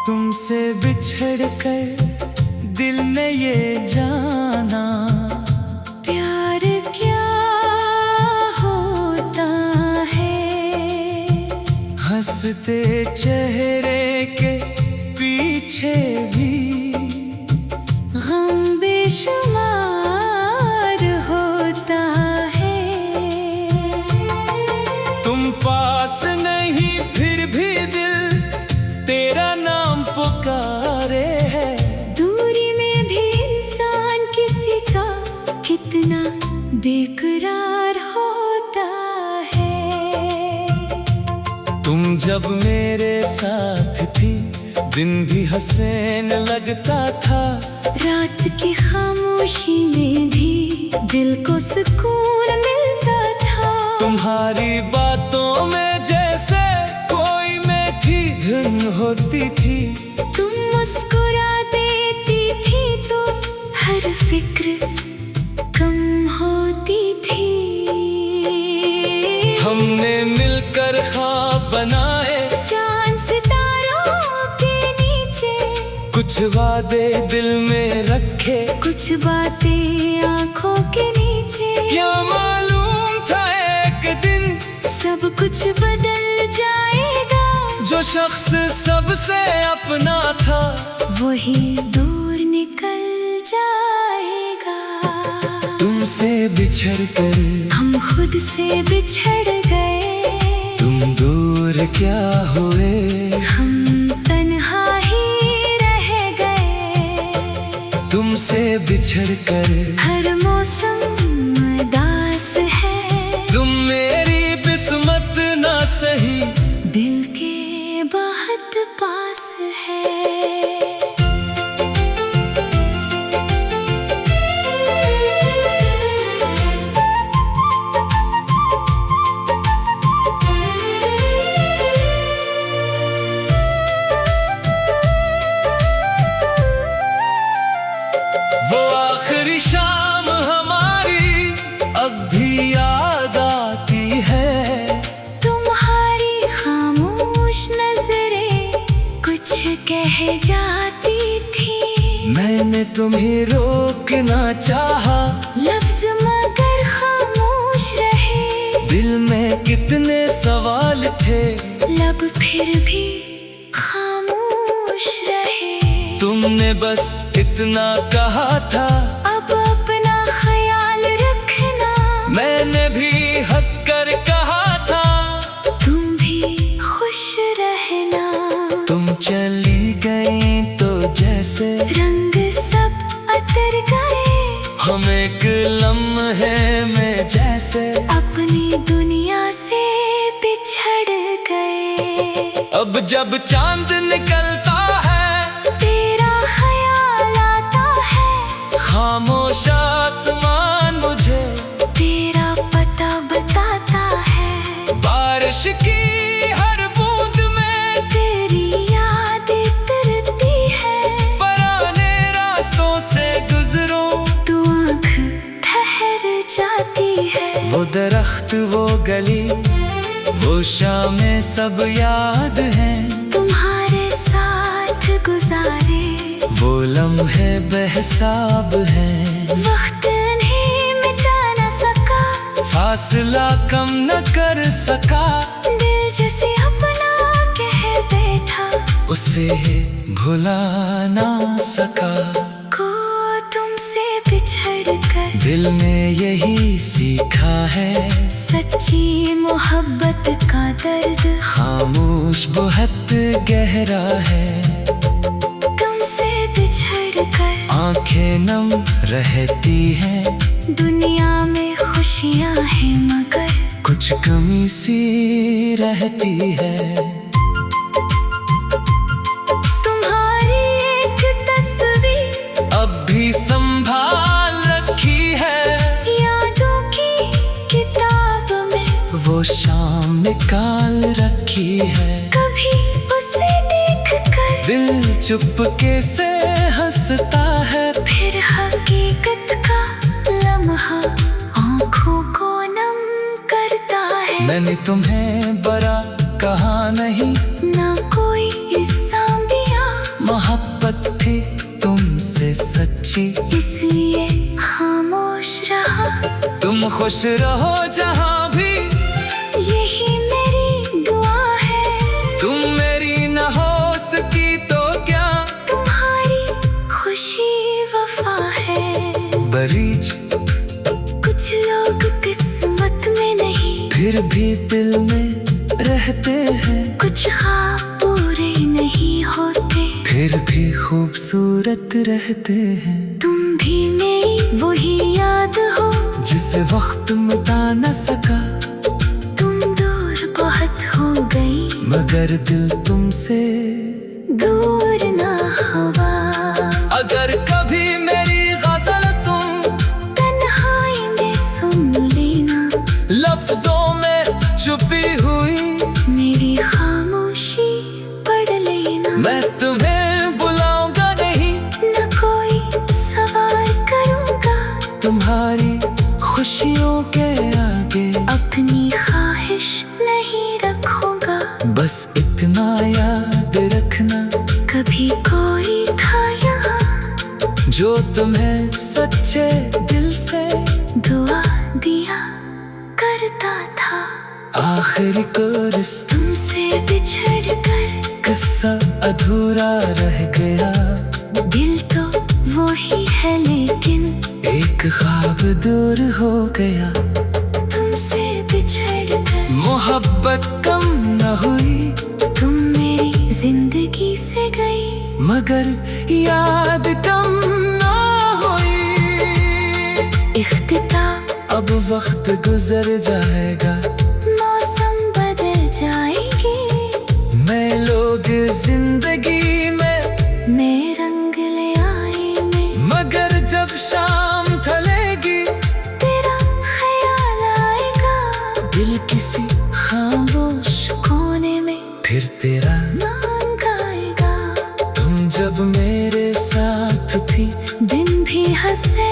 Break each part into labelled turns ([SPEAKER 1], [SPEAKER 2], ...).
[SPEAKER 1] तुमसे बिछड़ कर दिल ने ये जाना,
[SPEAKER 2] प्यार क्या होता है।
[SPEAKER 1] हंसते चेहरे के पीछे भी
[SPEAKER 2] गम बेशुमार होता है।
[SPEAKER 1] तुम पास नहीं फिर भी दिल तेरा नाम पुकारे है।
[SPEAKER 2] दूरी में भी इंसान किसी का कितना बेकरार होता है।
[SPEAKER 1] तुम जब मेरे साथ थी दिन भी हसीन लगता था।
[SPEAKER 2] रात की खामोशी में भी दिल को सुकून मिलता था।
[SPEAKER 1] तुम्हारी बातों में जैसे कोई मीठी धुन होती थी।
[SPEAKER 2] तुम मुस्कुरा देती थी तो हर फिक्र कम होती थी।
[SPEAKER 1] हमने मिलकर ख्वाब बनाए
[SPEAKER 2] चांद सितारों के नीचे,
[SPEAKER 1] कुछ वादे दिल में रखे,
[SPEAKER 2] कुछ बातें आंखों के नीचे।
[SPEAKER 1] क्या मालूम था एक दिन
[SPEAKER 2] सब कुछ बदल जाएगा।
[SPEAKER 1] जो शख्स सबसे अपना था
[SPEAKER 2] वही दूर निकल जाएगा।
[SPEAKER 1] तुमसे बिछड़ कर
[SPEAKER 2] हम खुद से बिछड़ गए।
[SPEAKER 1] तुम दूर क्या हुए,
[SPEAKER 2] हम तन्हा ही रह गए।
[SPEAKER 1] तुमसे बिछड़ कर
[SPEAKER 2] हर मौसम उदास है।
[SPEAKER 1] तुम मेरी किस्मत ना सही
[SPEAKER 2] दिल के बहुत पास है।
[SPEAKER 1] वो आखिरी शाम हमारी अब भी याद आती है।
[SPEAKER 2] तुम्हारी खामोश नजरें कुछ कह जाती थी।
[SPEAKER 1] मैंने तुम्हें रोकना चाहा,
[SPEAKER 2] लफ्ज मगर खामोश रहे।
[SPEAKER 1] दिल में कितने सवाल थे,
[SPEAKER 2] लब फिर भी खामोश रहे।
[SPEAKER 1] तुमने बस इतना कहा था,
[SPEAKER 2] अब अपना ख्याल रखना।
[SPEAKER 1] मैंने भी हंसकर कहा था,
[SPEAKER 2] तुम भी खुश रहना।
[SPEAKER 1] तुम चली गई तो जैसे
[SPEAKER 2] रंग सब उतर गए।
[SPEAKER 1] हम एक लम्हे में जैसे
[SPEAKER 2] अपनी दुनिया से बिछड़ गए।
[SPEAKER 1] अब जब चांद निकलता है
[SPEAKER 2] तेरा ख्याल आता है।
[SPEAKER 1] खामोश आसमान मुझे
[SPEAKER 2] तेरा पता बताता है।
[SPEAKER 1] बारिश की हर बूंद में
[SPEAKER 2] तेरी याद तरती है।
[SPEAKER 1] पुराने रास्तों से गुजरो
[SPEAKER 2] तू आँख ठहर जाती है।
[SPEAKER 1] वो दरख्त वो गली वो शामें सब याद हैं।
[SPEAKER 2] तुम्हारे साथ गुजारे
[SPEAKER 1] वो लम्हे बेहिसाब हैं।
[SPEAKER 2] वक्त नहीं मिटा न सका।
[SPEAKER 1] फासला कम न कर सका।
[SPEAKER 2] दिल जिसे अपना कह बैठा
[SPEAKER 1] उसे भुला ना सका।
[SPEAKER 2] को तुमसे बिछड़ कर
[SPEAKER 1] दिल ने यही सीखा है,
[SPEAKER 2] सच्ची मोहब्बत का दर्द
[SPEAKER 1] खामोश बहुत गहरा है।
[SPEAKER 2] तुमसे बिछड़ कर
[SPEAKER 1] आंखें नम रहती हैं,
[SPEAKER 2] दुनिया में खुशियां हैं मगर
[SPEAKER 1] कुछ कमी सी रहती है।
[SPEAKER 2] तुम्हारी एक तस्वीर
[SPEAKER 1] अब भी संभाल रखी है,
[SPEAKER 2] यादों की किताब में
[SPEAKER 1] वो शाम निकाल रखी है।
[SPEAKER 2] कभी उसे देख कर
[SPEAKER 1] दिल चुपके से हंसता है,
[SPEAKER 2] फिर हकीकत का लम्हा आँखों को नम करता है।
[SPEAKER 1] मैंने तुम्हें बड़ा कहा नहीं,
[SPEAKER 2] ना कोई इस सांबिया
[SPEAKER 1] तुमसे सच्ची,
[SPEAKER 2] इसलिए खामोश रहा।
[SPEAKER 1] तुम खुश रहो जहाँ भी,
[SPEAKER 2] यही मेरी दुआ है।
[SPEAKER 1] तुम मेरी न हो सकी तो क्या,
[SPEAKER 2] तुम्हारी खुशी वफा है।
[SPEAKER 1] बरीज
[SPEAKER 2] कुछ लोग किस्मत में नहीं,
[SPEAKER 1] फिर भी दिल में रहते हैं।
[SPEAKER 2] कुछ ख्वाब पूरे नहीं होते,
[SPEAKER 1] फिर भी खूबसूरत रहते हैं।
[SPEAKER 2] तुम भी मेरी वही याद हो,
[SPEAKER 1] जिसे वक्त मिटा न सका।
[SPEAKER 2] तुम दूर बहुत हो गई,
[SPEAKER 1] मगर दिल तुमसे
[SPEAKER 2] दूर ना हुआ।
[SPEAKER 1] अगर कभी मेरी गजल तुम
[SPEAKER 2] तन्हाई में सुन लेना,
[SPEAKER 1] लफ्जों में छुपी हुई
[SPEAKER 2] मेरी खामोशी पढ़ लेना।
[SPEAKER 1] मैं तुम्हें बुलाऊंगा नहीं,
[SPEAKER 2] न कोई सवाल करूंगा,
[SPEAKER 1] तुम्हारी खुशियों के आगे
[SPEAKER 2] अपनी ख्वाहिश नहीं रखूंगा।
[SPEAKER 1] बस इतना याद रखना,
[SPEAKER 2] कभी कोई था यहाँ
[SPEAKER 1] जो तुम्हें सच्चे दिल से
[SPEAKER 2] दुआ दिया करता था।
[SPEAKER 1] आखिरी कोरस
[SPEAKER 2] तुमसे बिछड़ कर
[SPEAKER 1] किस्सा अधूरा रह गया।
[SPEAKER 2] दिल तो वो ही है लेकिन
[SPEAKER 1] एक ख्वाब दूर हो गया।
[SPEAKER 2] तुमसे बिछड़ कर
[SPEAKER 1] मोहब्बत कम न हुई,
[SPEAKER 2] तुम मेरी जिंदगी से गई,
[SPEAKER 1] मगर याद कम न हुई।
[SPEAKER 2] इख्तिताम
[SPEAKER 1] अब वक्त गुजर जाएगा,
[SPEAKER 2] मौसम बदल जाएगी,
[SPEAKER 1] मैं लोग जिंदगी में
[SPEAKER 2] मैं रंग ले आएंगे।
[SPEAKER 1] मगर जब शाम ढलेगी,
[SPEAKER 2] तेरा ख्याल आएगा,
[SPEAKER 1] दिल किसी खामोश
[SPEAKER 2] कोने में
[SPEAKER 1] फिर तेरा
[SPEAKER 2] नाम गाएगा।
[SPEAKER 1] तुम जब मेरे साथ थी,
[SPEAKER 2] दिन भी हंसने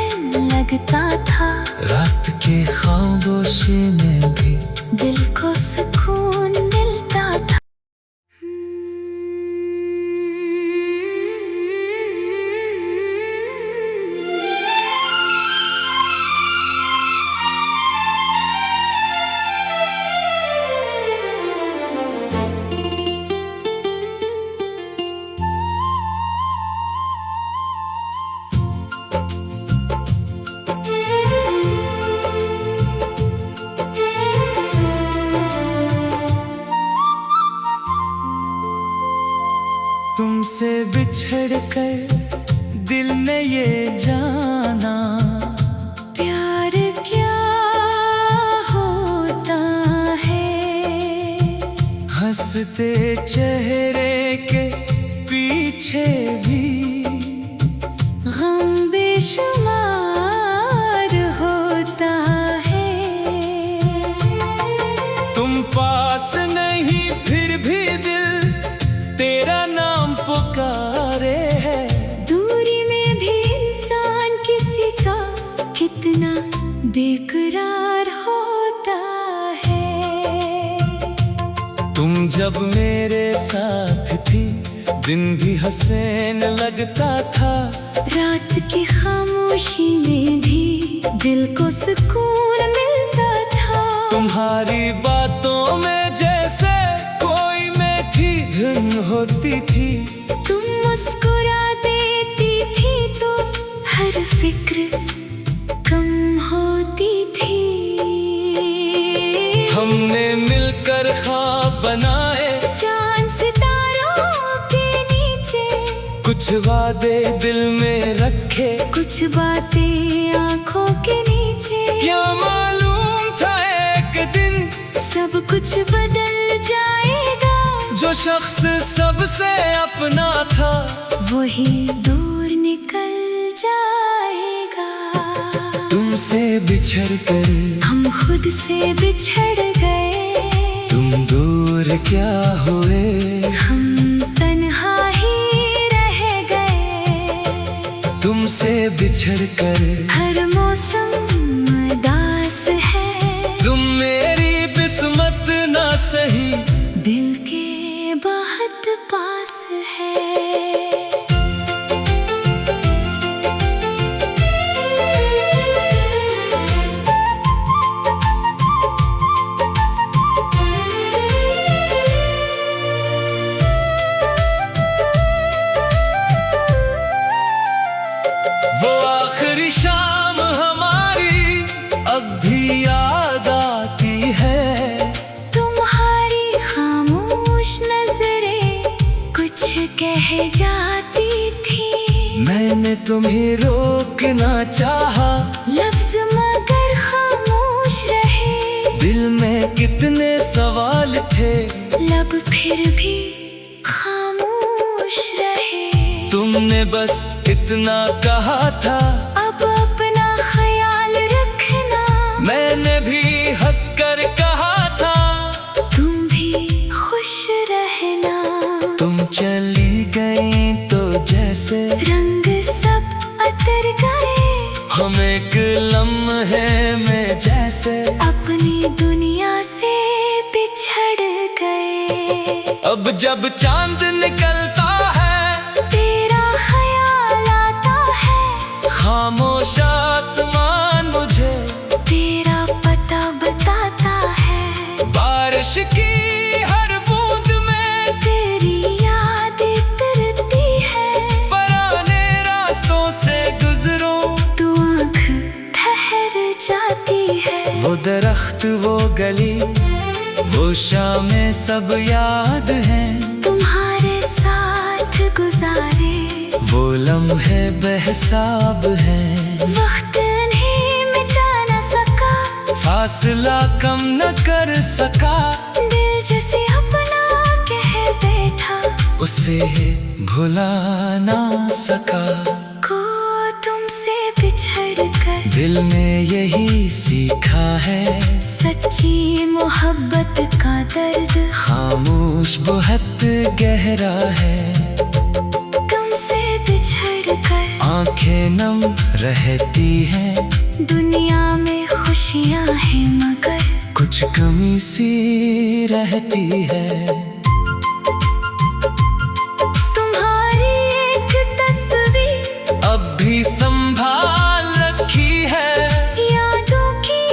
[SPEAKER 2] लगता था,
[SPEAKER 1] रात के खामोशी में भी
[SPEAKER 2] दिल को सुकून मिलता था।
[SPEAKER 1] तुमसे बिछड़ कर दिल ने ये जाना,
[SPEAKER 2] प्यार क्या होता है।
[SPEAKER 1] हंसते चेहरे के पीछे भी
[SPEAKER 2] गम बेशुमार होता है।
[SPEAKER 1] तुम पास नहीं फिर भी दिल तेरा नाम पुकारे है।
[SPEAKER 2] दूरी में भी इंसान किसी का कितना बेकरार होता है।
[SPEAKER 1] तुम जब मेरे साथ थी, दिन भी हसीन लगता था।
[SPEAKER 2] रात की खामोशी में भी दिल को सुकून मिलता था।
[SPEAKER 1] तुम्हारी बातों में जैसे कोई मीठी धुन होती थी।
[SPEAKER 2] तुम मुस्कुरा देती थी तो हर फिक्र कम होती थी।
[SPEAKER 1] हमने मिलकर ख्वाब बनाए,
[SPEAKER 2] चांद सितारों के नीचे,
[SPEAKER 1] कुछ वादे दिल में रखे,
[SPEAKER 2] कुछ बातें आंखों के नीचे।
[SPEAKER 1] क्या मालूम था एक दिन
[SPEAKER 2] सब कुछ बदल जाएगा।
[SPEAKER 1] जो शख्स सबसे अपना था,
[SPEAKER 2] वही दूर निकल जाएगा।
[SPEAKER 1] तुमसे बिछड़ कर
[SPEAKER 2] हम खुद से बिछड़ गए।
[SPEAKER 1] तुम दूर क्या हुए,
[SPEAKER 2] हम तन्हा ही रह गए।
[SPEAKER 1] तुमसे बिछड़ कर
[SPEAKER 2] हर मौसम उदास है।
[SPEAKER 1] तुम मेरी किस्मत ना सही,
[SPEAKER 2] दिल के बहुत पास है। कह जाती थी।
[SPEAKER 1] मैंने तुम्हें रोकना चाहा,
[SPEAKER 2] लफ्ज मगर खामोश रहे।
[SPEAKER 1] दिल में कितने सवाल थे,
[SPEAKER 2] लब फिर भी खामोश रहे।
[SPEAKER 1] तुमने बस इतना कहा था,
[SPEAKER 2] अब अपना ख्याल रखना। मैंने
[SPEAKER 1] भी हंसकर कहा था,
[SPEAKER 2] तुम भी खुश रहना।
[SPEAKER 1] तुम चली गई तो जैसे
[SPEAKER 2] रंग सब उतर गए।
[SPEAKER 1] हम एक लम्हे में जैसे
[SPEAKER 2] अपनी दुनिया से बिछड़ गए।
[SPEAKER 1] अब जब चांद निकलता है,
[SPEAKER 2] तेरा ख्याल आता है।
[SPEAKER 1] खामोश आसमान मुझे
[SPEAKER 2] तेरा पता बताता है।
[SPEAKER 1] बारिश की हर बूंद में
[SPEAKER 2] तेरी याद तरती है।
[SPEAKER 1] पुराने रास्तों से गुजरूं,
[SPEAKER 2] तू आँख ठहर जाती है।
[SPEAKER 1] वो दरख्त, वो गली, वो शामें सब याद हैं।
[SPEAKER 2] तुम्हारे साथ गुजारे
[SPEAKER 1] वो लम्हे बेहिसाब हैं।
[SPEAKER 2] वक्त नहीं मिटा न सका,
[SPEAKER 1] फासला कम न कर सका।
[SPEAKER 2] दिल जिसे अपना कह बैठा,
[SPEAKER 1] उसे भुला ना सका।
[SPEAKER 2] को तुमसे बिछड़ कर
[SPEAKER 1] दिल ने यही सीखा है,
[SPEAKER 2] सच्ची मोहब्बत का दर्द
[SPEAKER 1] खामोश बहुत गहरा है।
[SPEAKER 2] तुमसे बिछड़ कर
[SPEAKER 1] आंखें नम रहती हैं,
[SPEAKER 2] दुनिया में खुशियाँ हैं मगर
[SPEAKER 1] कुछ कमी सी रहती है।
[SPEAKER 2] तुम्हारी एक तस्वीर
[SPEAKER 1] अब भी संभाल रखी है,
[SPEAKER 2] यादों की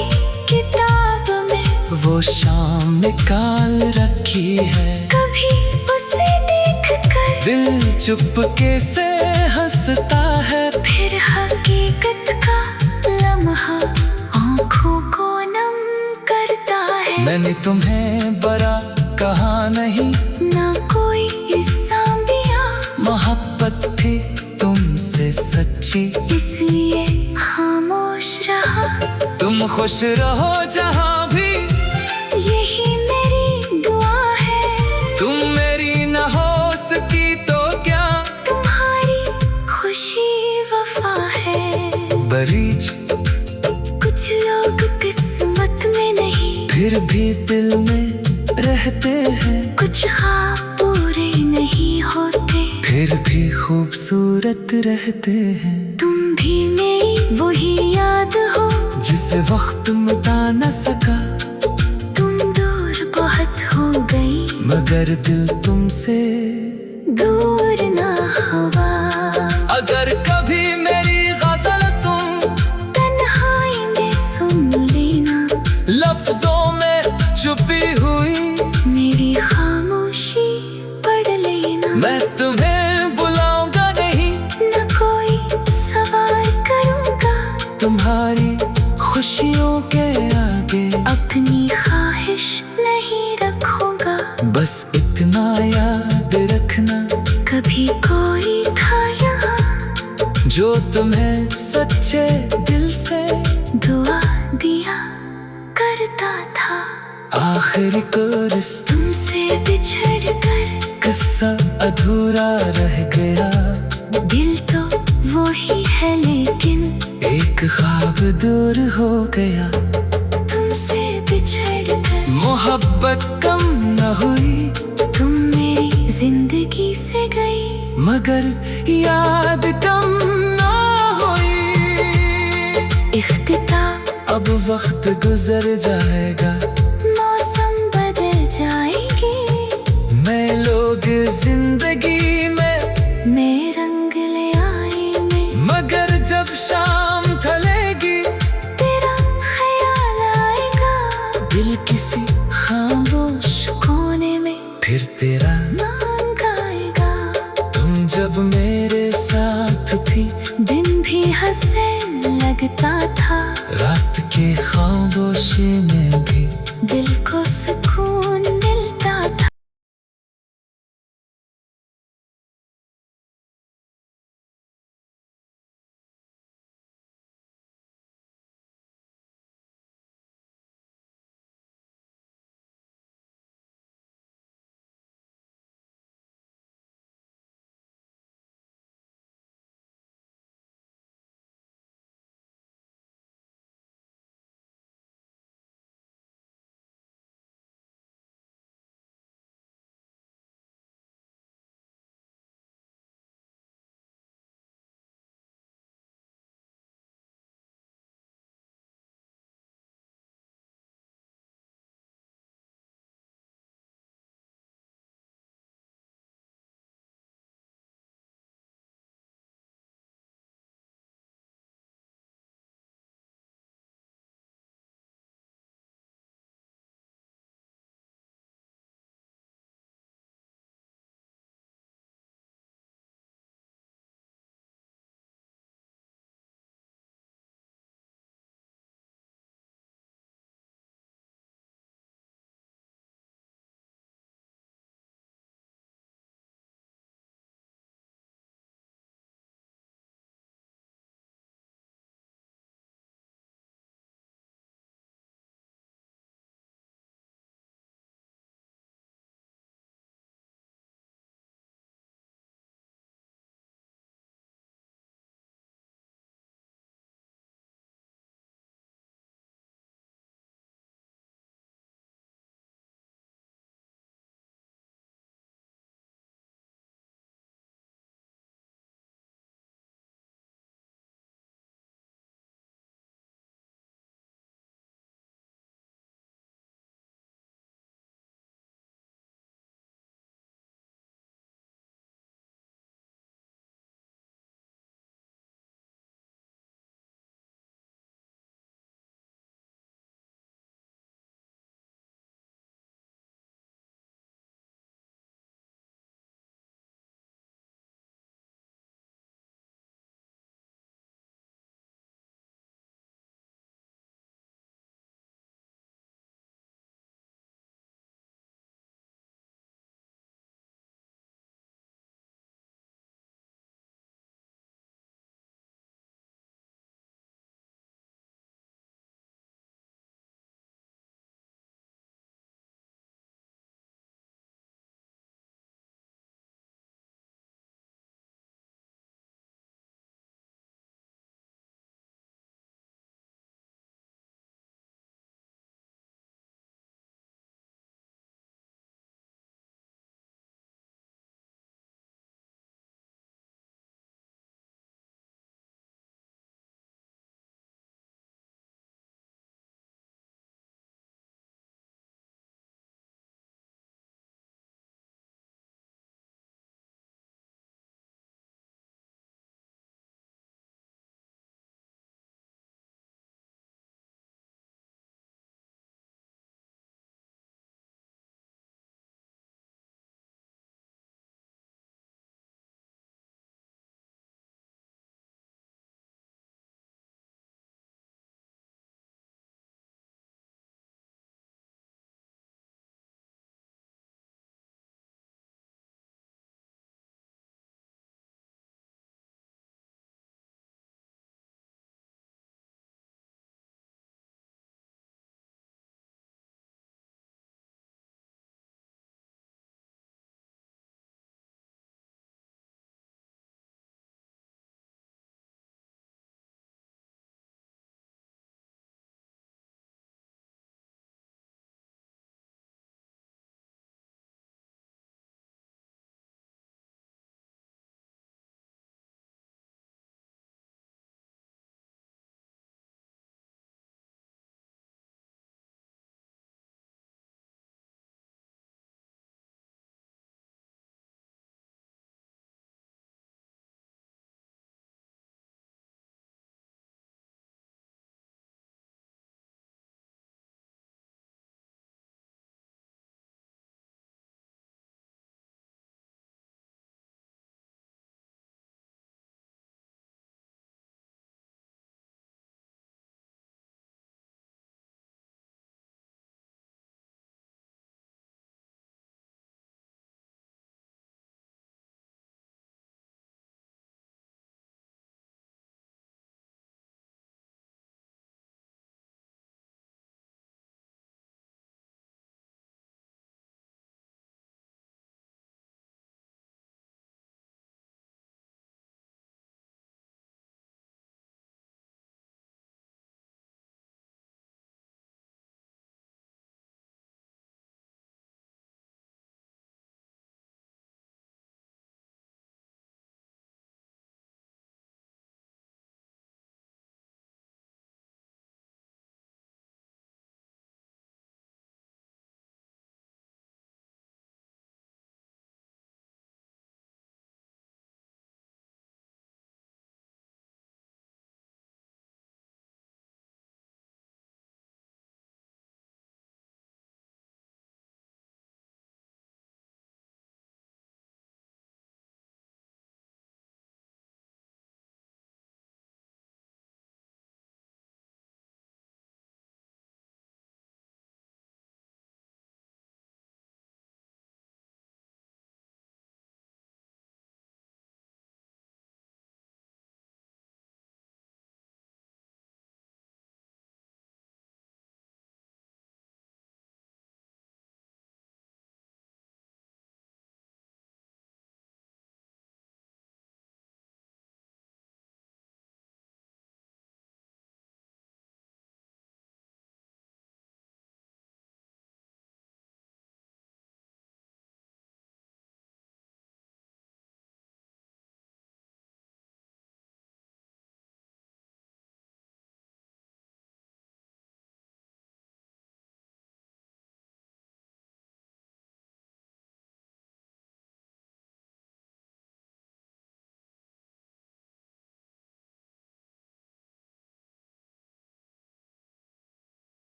[SPEAKER 2] किताब में
[SPEAKER 1] वो शाम निकाल रखी है।
[SPEAKER 2] कभी उसे देख कर
[SPEAKER 1] दिल चुपके से हंसता है,
[SPEAKER 2] फिर हकीकत का लम्हा आँखों को नम करता है।
[SPEAKER 1] मैंने तुम्हें बड़ा कहा नहीं,
[SPEAKER 2] ना कोई इस्सामिया,
[SPEAKER 1] मोहब्बत थी तुमसे सच्ची,
[SPEAKER 2] इसलिए खामोश रहा।
[SPEAKER 1] तुम खुश रहो जहाँ भी,
[SPEAKER 2] यही मेरी दुआ है।
[SPEAKER 1] तुम मेरी न हो सकी तो क्या,
[SPEAKER 2] तुम्हारी खुशी वफा है।
[SPEAKER 1] बरीज
[SPEAKER 2] कुछ लोग किस्मत में नहीं,
[SPEAKER 1] फिर भी दिल में रहते हैं।
[SPEAKER 2] कुछ ख्वाब पूरे नहीं होते,
[SPEAKER 1] फिर भी खूबसूरत रहते हैं।
[SPEAKER 2] तुम भी मेरी वही याद हो,
[SPEAKER 1] जिसे वक्त मिटा न सका।
[SPEAKER 2] तुम दूर बहुत हो गई,
[SPEAKER 1] मगर दिल तुमसे
[SPEAKER 2] दूर ना हुआ।
[SPEAKER 1] अगर कभी मेरी गजल तुम
[SPEAKER 2] तन्हाई में सुन लेना,
[SPEAKER 1] लफ्जों में छुपी हुई
[SPEAKER 2] मेरी खामोशी पढ़ लेना।
[SPEAKER 1] मैं तुम्हें बुलाऊंगा नहीं,
[SPEAKER 2] न कोई सवाल करूँगा,
[SPEAKER 1] तुम्हारी खुशियों के आगे
[SPEAKER 2] अपनी ख्वाहिश नहीं रखूँगा।
[SPEAKER 1] बस इतना याद रखना,
[SPEAKER 2] कभी कोई था यहाँ
[SPEAKER 1] जो तुम्हें सच्चे दिल से
[SPEAKER 2] दुआ दिया करता था।
[SPEAKER 1] आखिरी कोरस
[SPEAKER 2] तुमसे बिछड़ कर
[SPEAKER 1] किस्सा अधूरा रह गया।
[SPEAKER 2] दिल तो वो ही है लेकिन
[SPEAKER 1] एक ख्वाब दूर हो गया।
[SPEAKER 2] तुमसे बिछड़ कर
[SPEAKER 1] मोहब्बत कम न हुई,
[SPEAKER 2] तुम मेरी जिंदगी से गई,
[SPEAKER 1] मगर याद कम न हुई।
[SPEAKER 2] इख्तिताम
[SPEAKER 1] अब वक्त गुजर जाएगा,
[SPEAKER 2] मौसम बदल जाएगी,
[SPEAKER 1] मैं लोग जिंदगी में
[SPEAKER 2] मैं रंग ले आएंगे।
[SPEAKER 1] मगर जब शाम ढलेगी,
[SPEAKER 2] तेरा ख्याल आएगा,
[SPEAKER 1] दिल किसी खामोश
[SPEAKER 2] कोने में
[SPEAKER 1] फिर तेरा
[SPEAKER 2] नाम गाएगा।
[SPEAKER 1] तुम जब मेरे साथ थी,
[SPEAKER 2] दिन भी हंसे लगता था,
[SPEAKER 1] रात के खामोशी में